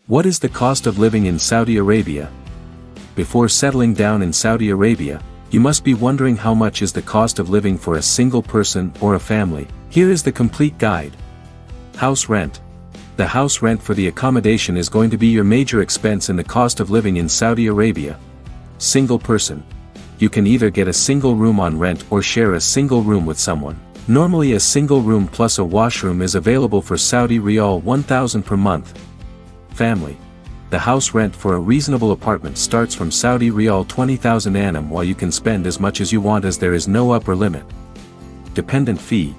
What is the cost of living in Saudi Arabia? Before settling down in Saudi Arabia, you must be wondering how much is the cost of living for a single person or a family. Here is the complete guide. House rent. The house rent for the accommodation is going to be your major expense in the cost of living in Saudi Arabia. Single person. You can either get a single room on rent or share a single room with someone. Normally a single room plus a washroom is available for Saudi Riyal 1,000 per month. Family. The house rent for a reasonable apartment starts from Saudi Riyal 20,000 annum, while you can spend as much as you want as there is no upper limit. Dependent fee.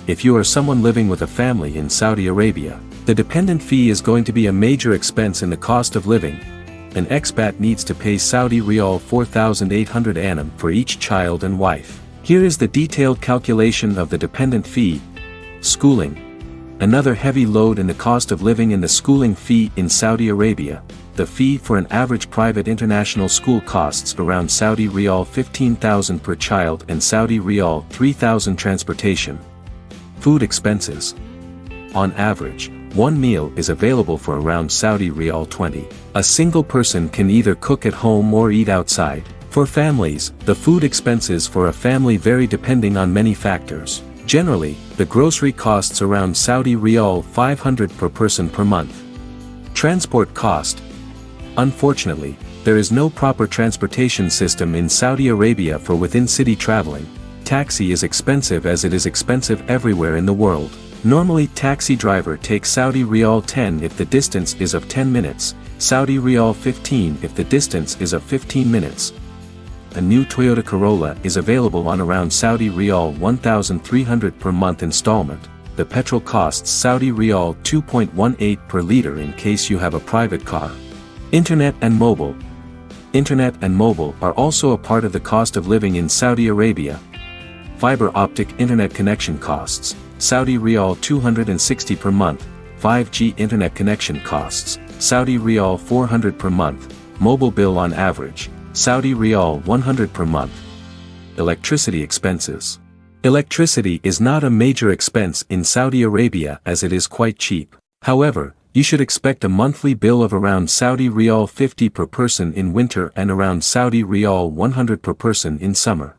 If you are someone living with a family in Saudi Arabia, the dependent fee is going to be a major expense in the cost of living. An expat needs to pay Saudi Riyal 4,800 annum for each child and wife. Here is the detailed calculation of the dependent fee. Schooling. Another heavy load in the cost of living in the schooling fee in Saudi Arabia. The fee for an average private international school costs around Saudi Riyal 15,000 per child and Saudi Riyal 3,000 transportation. Food expenses. On average, one meal is available for around Saudi Riyal 20. A single person can either cook at home or eat outside. For families, the food expenses for a family vary depending on many factors. Generally, the grocery costs around Saudi Riyal 500 per person per month. Transport cost. Unfortunately, there is no proper transportation system in Saudi Arabia for within-city traveling. Taxi is expensive as it is expensive everywhere in the world. Normally taxi driver takes Saudi Riyal 10 if the distance is of 10 minutes, Saudi Riyal 15 if the distance is of 15 minutes. A new Toyota Corolla is available on around Saudi Riyal 1,300 per month installment. The petrol costs Saudi Riyal 2.18 per liter in case you have a private car. Internet and mobile. Internet and mobile are also a part of the cost of living in Saudi Arabia. Fiber optic internet connection costs Saudi Riyal 260 per month. 5G internet connection costs Saudi Riyal 400 per month. Mobile bill on average Saudi Riyal 100 per month. Electricity expenses. Electricity is not a major expense in Saudi Arabia as it is quite cheap. However, you should expect a monthly bill of around Saudi Riyal 50 per person in winter and around Saudi Riyal 100 per person in summer.